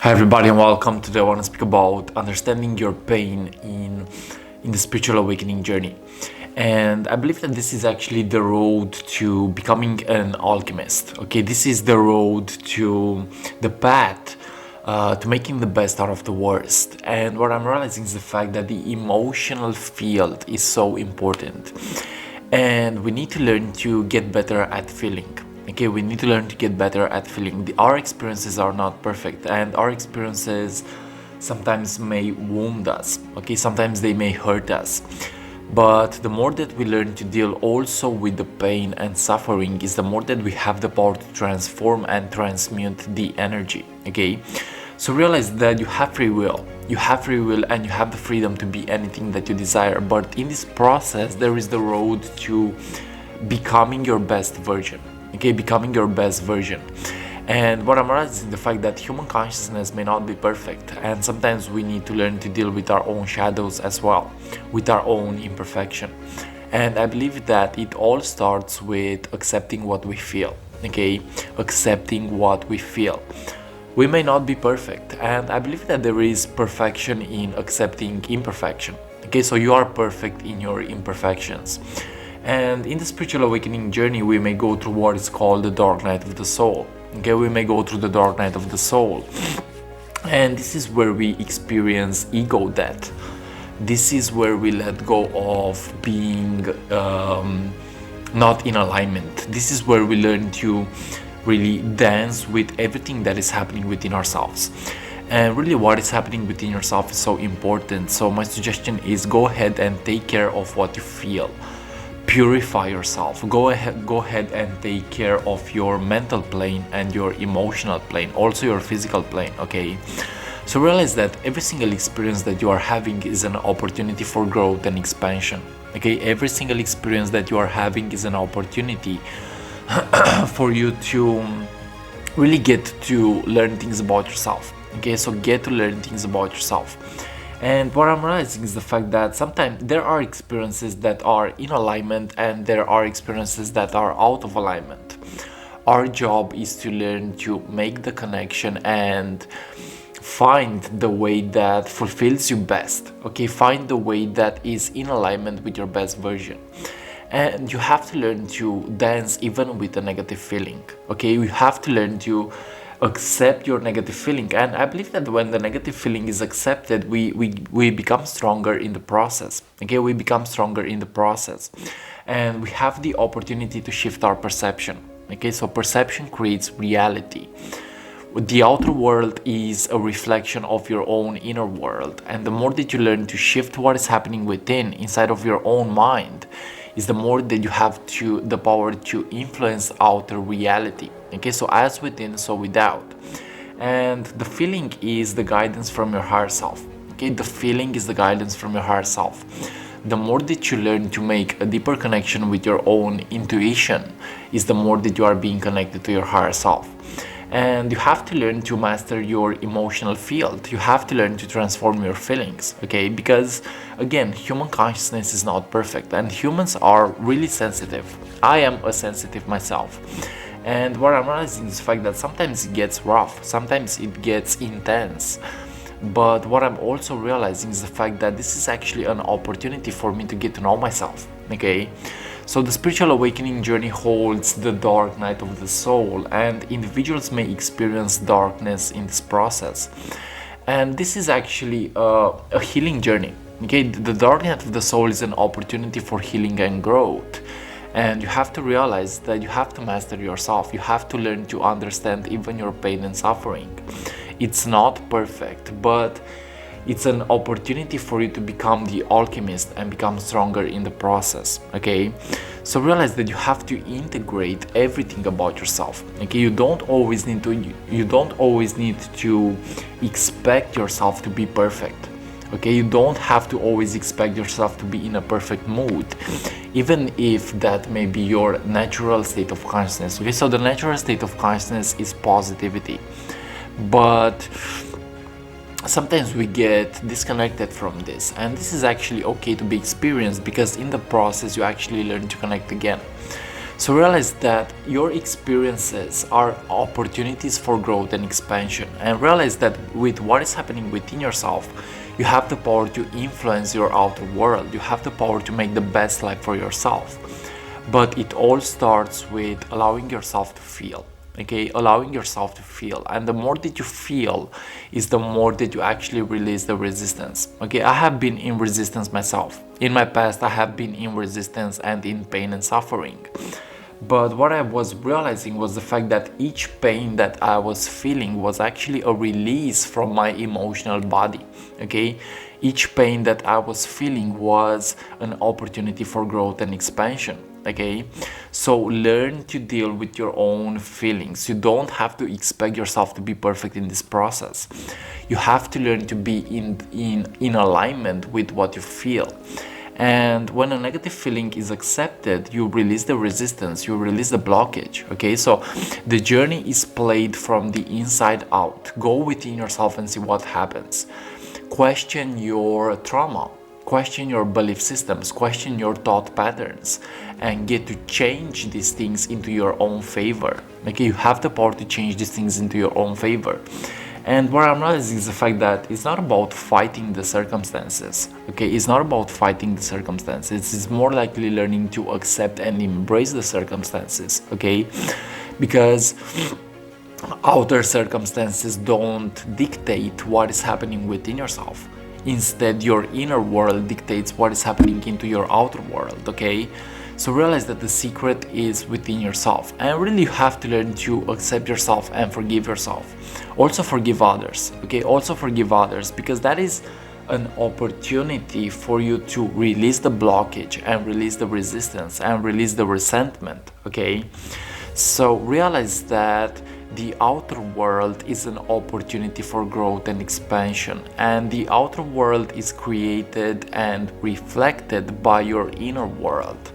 Hi everybody and welcome. Today I want to speak about understanding your pain in the spiritual awakening journey. And I believe that this is actually the road to becoming an alchemist. Okay, this is the road to the path to making the best out of the worst. And what I'm realizing is the fact that the emotional field is so important. And we need to learn to get better at feeling. Okay, we need to learn to get better at feeling. Our experiences are not perfect, and our experiences sometimes may wound us. Okay, sometimes they may hurt us. But the more that we learn to deal also with the pain and suffering, is the more that we have the power to transform and transmute the energy. Okay, so realize that you have free will. You have free will and you have the freedom to be anything that you desire. But in this process, there is the road to becoming your best version. Okay, becoming your best version. And what I'm realizing is the fact that human consciousness may not be perfect, and sometimes we need to learn to deal with our own shadows as well, with our own imperfection. And I believe that it all starts with accepting what we feel. Okay, accepting what we feel. We may not be perfect, and I believe that there is perfection in accepting imperfection. Okay, so you are perfect in your imperfections. And in the spiritual awakening journey, we may go through what is called the dark night of the soul. Okay, we may go through the dark night of the soul. And this is where we experience ego death. This is where we let go of being not in alignment. This is where we learn to really dance with everything that is happening within ourselves. And really what is happening within yourself is so important. So my suggestion is go ahead and take care of what you feel. Purify yourself. Go ahead and take care of your mental plane and your emotional plane, also your physical plane. Okay, so realize that every single experience that you are having is an opportunity for growth and expansion. Okay, every single experience that you are having is an opportunity for you to really get to learn things about yourself. Okay, so get to learn things about yourself. And what I'm realizing is the fact that sometimes there are experiences that are in alignment and there are experiences that are out of alignment. Our job is to learn to make the connection and find the way that fulfills you best. Okay, find the way that is in alignment with your best version. And you have to learn to dance even with a negative feeling. Okay, you have to learn to accept your negative feeling. And I believe that when the negative feeling is accepted, we become stronger in the process. Okay, we become stronger in the process, and we have the opportunity to shift our perception. Okay, so perception creates reality. The outer world is a reflection of your own inner world, and the more that you learn to shift what is happening within inside of your own mind, is the more that you have the power to influence outer reality. Okay, so as within, so without. And the feeling is the guidance from your higher self. Okay, the feeling is the guidance from your higher self. The more that you learn to make a deeper connection with your own intuition, is the more that you are being connected to your higher self. And you have to learn to master your emotional field. You have to learn to transform your feelings. Okay, because again, human consciousness is not perfect, and humans are really sensitive. I am a sensitive myself. And what I'm realizing is the fact that sometimes it gets rough, sometimes it gets intense. But what I'm also realizing is the fact that this is actually an opportunity for me to get to know myself. Okay, so the spiritual awakening journey holds the dark night of the soul, and individuals may experience darkness in this process. And this is actually a healing journey. Okay, the dark night of the soul is an opportunity for healing and growth. And you have to realize that you have to master yourself. You have to learn to understand even your pain and suffering. It's not perfect, but it's an opportunity for you to become the alchemist and become stronger in the process. Okay, so realize that you have to integrate everything about yourself. Okay, you don't always need to expect yourself to be perfect. Okay, you don't have to always expect yourself to be in a perfect mood, even if that may be your natural state of consciousness. Okay, so the natural state of consciousness is positivity, but sometimes we get disconnected from this, and this is actually okay to be experienced, because in the process you actually learn to connect again. So realize that your experiences are opportunities for growth and expansion, and realize that with what is happening within yourself, you have the power to influence your outer world. You have the power to make the best life for yourself. But it all starts with allowing yourself to feel. Okay, allowing yourself to feel, and the more that you feel is the more that you actually release the resistance. Okay, I have been in resistance myself. In my past, I have been in resistance and in pain and suffering. But what I was realizing was the fact that each pain that I was feeling was actually a release from my emotional body. Okay, each pain that I was feeling was an opportunity for growth and expansion. Okay, so learn to deal with your own feelings. You don't have to expect yourself to be perfect in this process. You have to learn to be in alignment with what you feel. And when a negative feeling is accepted, you release the resistance, you release the blockage. Okay, so the journey is played from the inside out. Go within yourself and see what happens. Question your trauma, question your belief systems, question your thought patterns, and get to change these things into your own favor. Okay, you have the power to change these things into your own favor. And what I'm realizing is the fact that it's not about fighting the circumstances. Okay, it's not about fighting the circumstances. It's more likely learning to accept and embrace the circumstances. Okay, because outer circumstances don't dictate what is happening within yourself. Instead, your inner world dictates what is happening into your outer world. Okay, so realize that the secret is within yourself, and really you have to learn to accept yourself and forgive yourself. Also forgive others. Okay, also forgive others, because that is an opportunity for you to release the blockage and release the resistance and release the resentment. Okay, so realize that the outer world is an opportunity for growth and expansion, and the outer world is created and reflected by your inner world.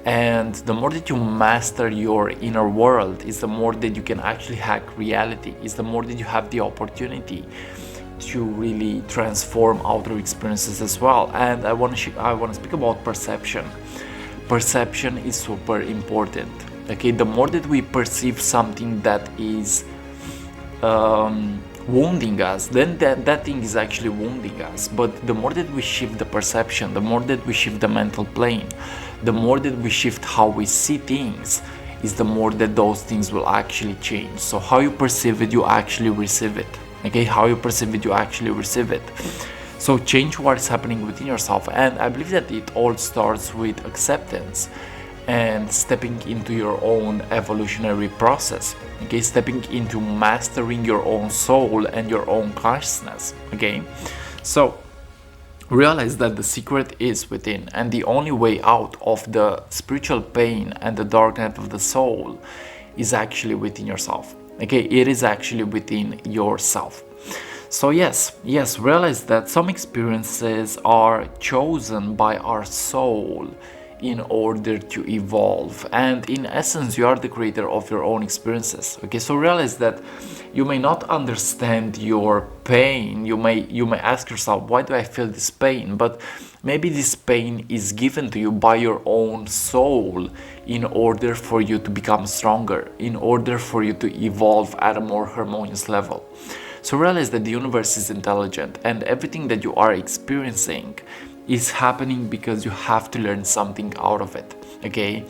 And the more that you master your inner world is the more that you can actually hack reality, is the more that you have the opportunity to really transform outer experiences as well. And I want to speak about perception. Perception is super important. Okay, the more that we perceive something that is wounding us, then that thing is actually wounding us. But the more that we shift the perception, the more that we shift the mental plane, the more that we shift how we see things, is the more that those things will actually change. So how you perceive it, you actually receive it. Okay, how you perceive it, you actually receive it. So change what is happening within yourself, and I believe that it all starts with acceptance and stepping into your own evolutionary process. Okay, stepping into mastering your own soul and your own consciousness. Okay, so realize that the secret is within, and the only way out of the spiritual pain and the dark night of the soul is actually within yourself. Okay, it is actually within yourself. So yes, realize that some experiences are chosen by our soul in order to evolve, and in essence you are the creator of your own experiences. Okay, so realize that you may not understand your pain. You may ask yourself, why do I feel this pain? But maybe this pain is given to you by your own soul in order for you to become stronger, in order for you to evolve at a more harmonious level. So realize that the universe is intelligent, and everything that you are experiencing is happening because you have to learn something out of it. Okay,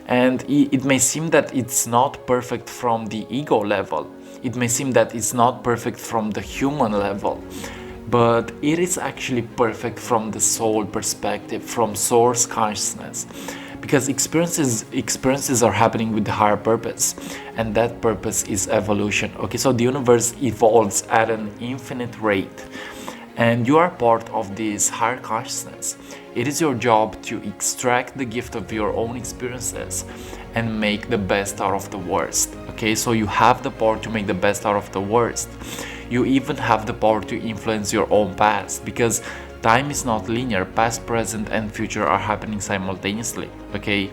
and it may seem that it's not perfect from the ego level, it may seem that it's not perfect from the human level, but it is actually perfect from the soul perspective, from source consciousness, because experiences are happening with the higher purpose, and that purpose is evolution. Okay, so the universe evolves at an infinite rate, and you are part of this higher consciousness. It is your job to extract the gift of your own experiences and make the best out of the worst. Okay, so you have the power to make the best out of the worst. You even have the power to influence your own past, because time is not linear. Past, present, and future are happening simultaneously. Okay,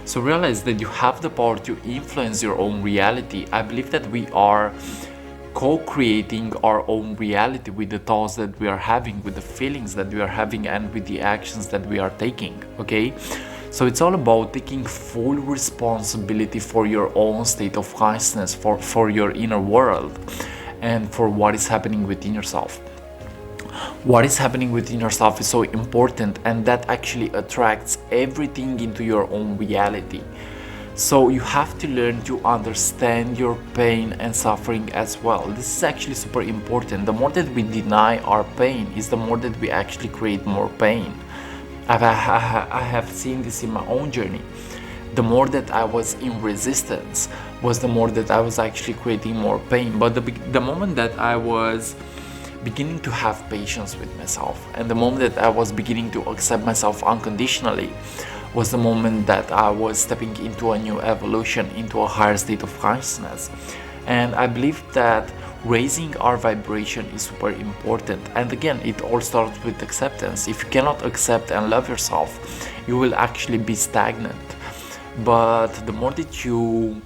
so realize that you have the power to influence your own reality. I believe that we are co-creating our own reality with the thoughts that we are having, with the feelings that we are having, and with the actions that we are taking. Okay, So it's all about taking full responsibility for your own state of consciousness, for your inner world, and for what is happening within yourself. What is happening within yourself is so important, and that actually attracts everything into your own reality. So you have to learn to understand your pain and suffering as well. This is actually super important. The more that we deny our pain is the more that we actually create more pain. I have seen this in my own journey. The more that I was in resistance was the more that I was actually creating more pain. But the moment that I was beginning to have patience with myself, and the moment that I was beginning to accept myself unconditionally, was the moment that I was stepping into a new evolution, into a higher state of consciousness. And I believe that raising our vibration is super important. And again, it all starts with acceptance. If you cannot accept and love yourself, you will actually be stagnant. But the more that you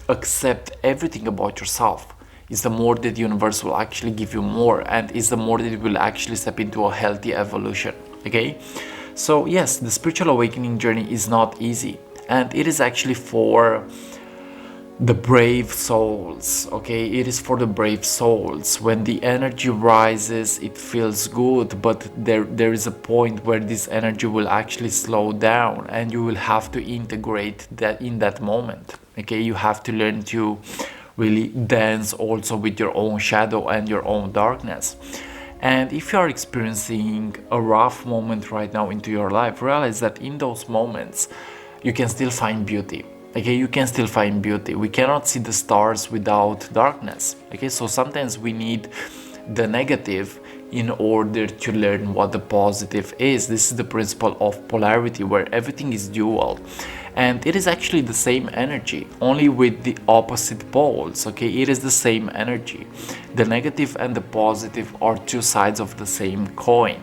accept everything about yourself, is the more that the universe will actually give you more, and is the more that you will actually step into a healthy evolution. Okay? So yes, the spiritual awakening journey is not easy, and it is actually for the brave souls. Okay, it is for the brave souls. When the energy rises, it feels good, but there is a point where this energy will actually slow down, and you will have to integrate that in that moment. Okay, you have to learn to really dance also with your own shadow and your own darkness. And if you are experiencing a rough moment right now into your life, realize that in those moments you can still find beauty. Okay, you can still find beauty. We cannot see the stars without darkness. Okay, so sometimes we need the negative in order to learn what the positive is. This is the principle of polarity, where everything is dual. And it is actually the same energy, only with the opposite poles. Okay, it is the same energy. The negative and the positive are two sides of the same coin.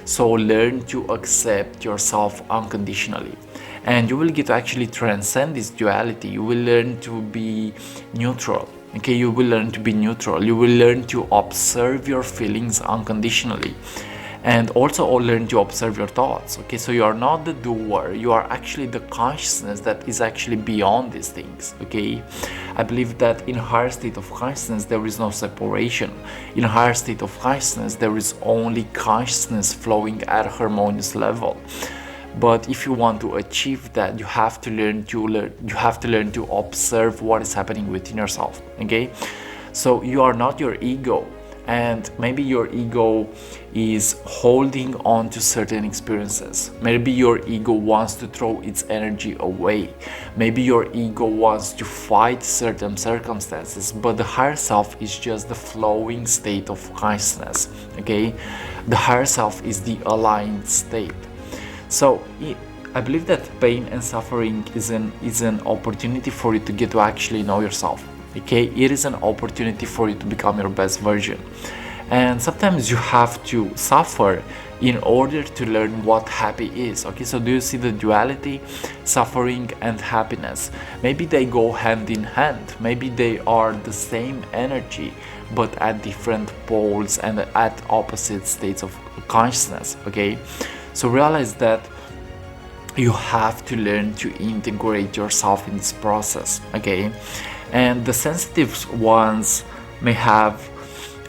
So learn to accept yourself unconditionally, and you will get to actually transcend this duality. You will learn to be neutral. Okay, you will learn to be neutral. You will learn to observe your feelings unconditionally, and also learn to observe your thoughts. Okay, so you are not the doer, you are actually the consciousness that is actually beyond these things. Okay, I believe that in a higher state of consciousness there is no separation. In a higher state of consciousness there is only consciousness flowing at a harmonious level. But if you want to achieve that, you have to learn to observe what is happening within yourself. Okay, so you are not your ego, and maybe your ego is holding on to certain experiences. Maybe your ego wants to throw its energy away. Maybe your ego wants to fight certain circumstances, but the higher self is just the flowing state of consciousness. Okay, the higher self is the aligned state. So I believe that pain and suffering is an opportunity for you to get to actually know yourself. Okay, it is an opportunity for you to become your best version. And sometimes you have to suffer in order to learn what happy is. Okay, so do you see the duality? Suffering and happiness, maybe they go hand in hand. Maybe they are the same energy, but at different poles and at opposite states of consciousness. Okay, so realize that you have to learn to integrate yourself in this process. Okay, and the sensitive ones may have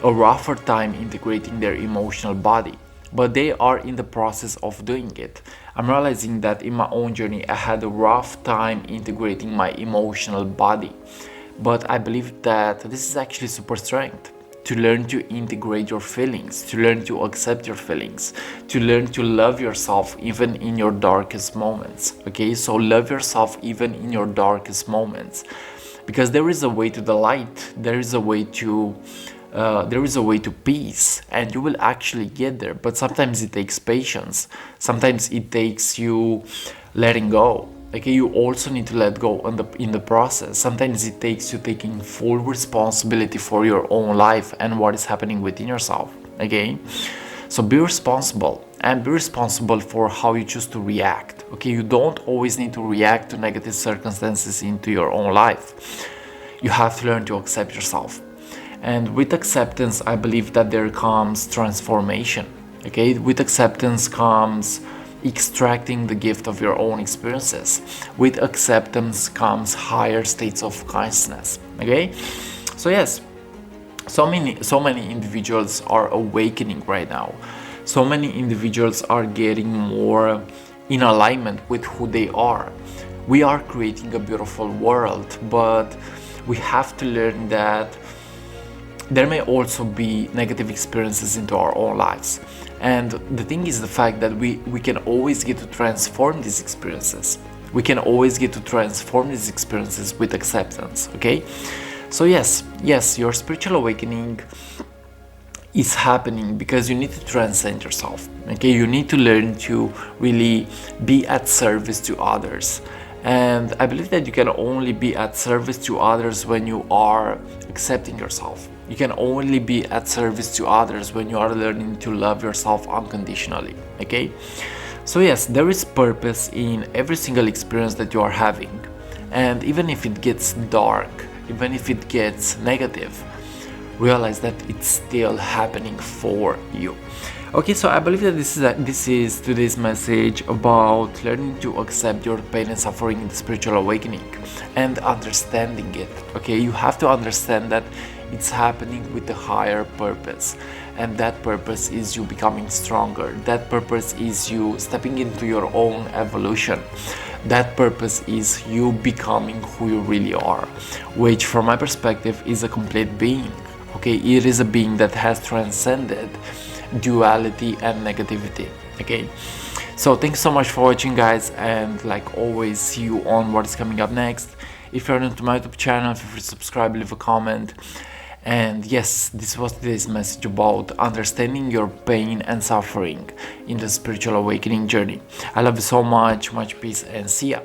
a rougher time integrating their emotional body, but they are in the process of doing it. I'm realizing that in my own journey I had a rough time integrating my emotional body, but I believe that this is actually super strength. To learn to integrate your feelings, to learn to accept your feelings, to learn to love yourself even in your darkest moments. Okay, so love yourself even in your darkest moments, because there is a way to the light. There is a way to peace, and you will actually get there. But sometimes it takes patience. Sometimes it takes you letting go. Okay, you also need to let go in the process. Sometimes it takes you taking full responsibility for your own life and what is happening within yourself. Okay, so be responsible, and be responsible for how you choose to react. Okay, you don't always need to react to negative circumstances into your own life. You have to learn to accept yourself, and with acceptance I believe that there comes transformation. Okay, with acceptance comes extracting the gift of your own experiences. With acceptance comes higher states of consciousness. Okay, so yes, so many individuals are awakening right now. So many individuals are getting more in alignment with who they are. We are creating a beautiful world, but we have to learn that there may also be negative experiences into our own lives. And the thing is the fact that we can always get to transform these experiences. We can always get to transform these experiences with acceptance, okay? So yes, your spiritual awakening is happening because you need to transcend yourself, okay? You need to learn to really be at service to others. And I believe that you can only be at service to others when you are accepting yourself. You can only be at service to others when you are learning to love yourself unconditionally, okay? So yes, there is purpose in every single experience that you are having. And even if it gets dark, even if it gets negative, realize that it's still happening for you. Okay, so I believe that this is today's message about learning to accept your pain and suffering in the spiritual awakening and understanding it. Okay, you have to understand that it's happening with a higher purpose, and that purpose is you becoming stronger. That purpose is you stepping into your own evolution. That purpose is you becoming who you really are, which from my perspective is a complete being. Okay, it is a being that has transcended duality and negativity. Okay, so thanks so much for watching, guys, and like always, see you on what is coming up next. If you're new to my YouTube channel, feel free to subscribe, leave a comment. And yes, this was today's message about understanding your pain and suffering in the spiritual awakening journey. I love you so much, much peace, and see ya.